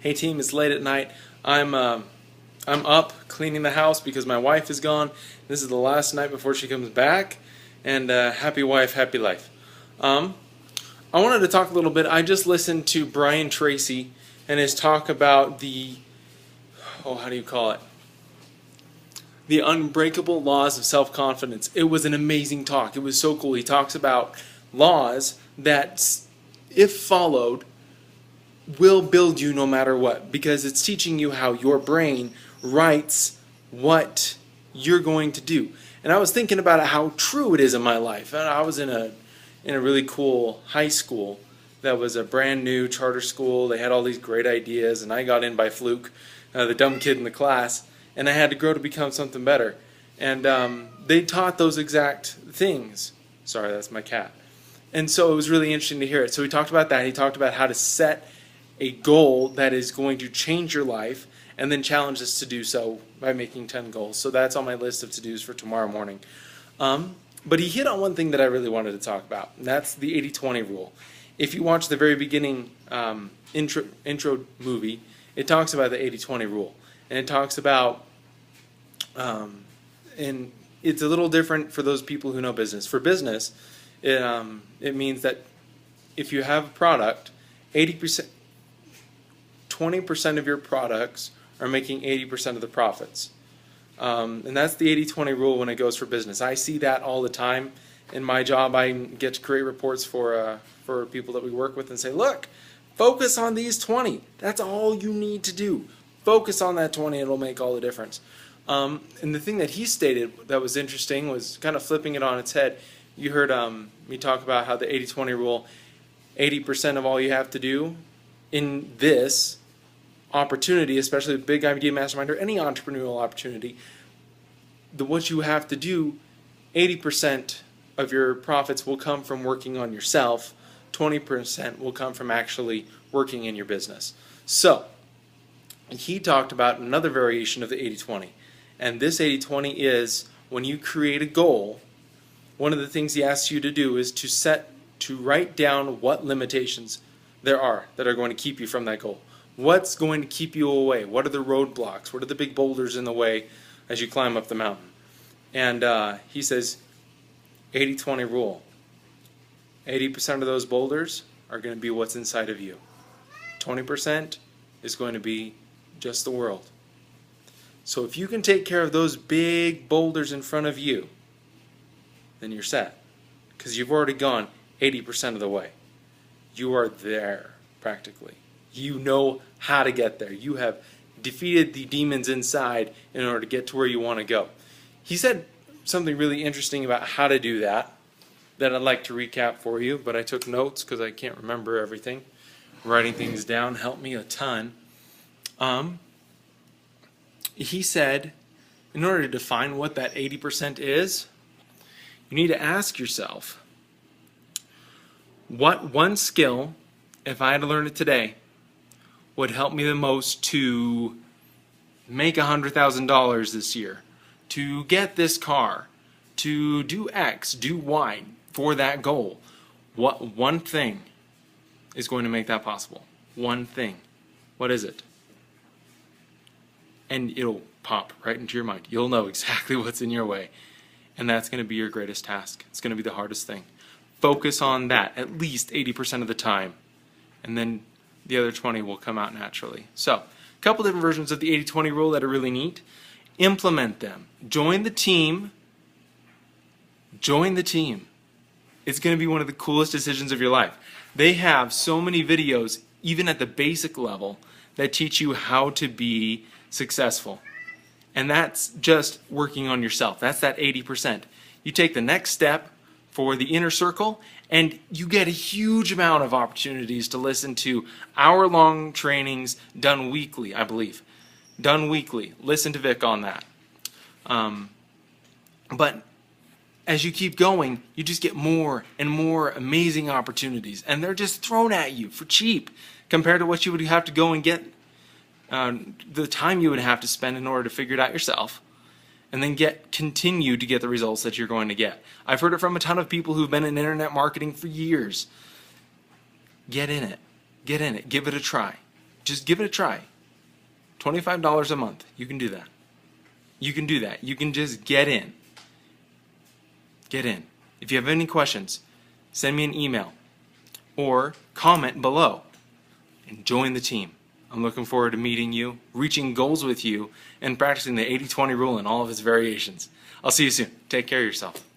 Hey team, it's late at night. I'm up cleaning the house because my wife is gone. This is the last night before she comes back, and happy wife, happy life. I wanted to talk a little bit. I just listened to Brian Tracy and his talk about how do you call it? The unbreakable laws of self-confidence. It was an amazing talk. It was so cool. He talks about laws that, if followed, will build you no matter what, because it's teaching you how your brain writes what you're going to do. And I was thinking about how true it is in my life. And I was in a really cool high school that was a brand new charter school. They had all these great ideas, and I got in by fluke, the dumb kid in the class, and I had to grow to become something better. And they taught those exact things. Sorry, that's my cat. And so it was really interesting to hear it. So he talked about that. He talked about how to set a goal that is going to change your life, and then challenge us to do so by making 10 goals. So that's on my list of to-dos for tomorrow morning. But he hit on one thing that I really wanted to talk about, and that's the 80-20 rule. If you watch the very beginning intro movie, it talks about the 80-20 rule. And it talks about, and it's a little different for those people who know business. For business, it means that if you have a product, 20% of your products are making 80% of the profits. And that's the 80-20 rule when it goes for business. I see that all the time in my job. I get to create reports for people that we work with and say, look, focus on these 20. That's all you need to do. Focus on that 20. It'll make all the difference. And the thing that he stated that was interesting was kind of flipping it on its head. You heard me talk about how the 80-20 rule, 80% of all you have to do in this opportunity, especially the big idea mastermind or any entrepreneurial opportunity, what you have to do, 80% of your profits will come from working on yourself, 20% will come from actually working in your business. So he talked about another variation of the 80-20, and this 80-20 is when you create a goal, one of the things he asks you to do is to write down what limitations there are that are going to keep you from that goal. What's going to keep you away? What are the roadblocks? What are the big boulders in the way as you climb up the mountain? And he says 80-20 rule. 80% of those boulders are going to be what's inside of you. 20% is going to be just the world. So if you can take care of those big boulders in front of you, then you're set. Because you've already gone 80% of the way. You are there, practically. You know how to get there. You have defeated the demons inside in order to get to where you want to go. He said something really interesting about how to do that I'd like to recap for you, but I took notes because I can't remember everything. Writing things down helped me a ton. He said, in order to define what that 80% is, you need to ask yourself, what one skill, if I had to learn it today, would help me the most to make $100,000 this year, to get this car, to do X, do Y for that goal? What one thing is going to make that possible? One thing. What is it? And it'll pop right into your mind. You'll know exactly what's in your way. And that's going to be your greatest task. It's going to be the hardest thing. Focus on that at least 80% of the time. And then the other 20 will come out naturally. So, a couple different versions of the 80-20 rule that are really neat. Implement them. Join the team. Join the team. It's going to be one of the coolest decisions of your life. They have so many videos, even at the basic level, that teach you how to be successful. And that's just working on yourself. That's that 80%. You take the next step for the inner circle, and you get a huge amount of opportunities to listen to hour-long trainings done weekly, I believe. Done weekly. Listen to Vic on that. But as you keep going, you just get more and more amazing opportunities, and they're just thrown at you for cheap compared to what you would have to go and get, the time you would have to spend in order to figure it out yourself. And then continue to get the results that you're going to get. I've heard it from a ton of people who've been in internet marketing for years. Get in it. Get in it. Give it a try. Just give it a try. $25 a month. You can do that. You can do that. You can just get in. Get in. If you have any questions, send me an email or comment below and join the team. I'm looking forward to meeting you, reaching goals with you, and practicing the 80-20 rule in all of its variations. I'll see you soon. Take care of yourself.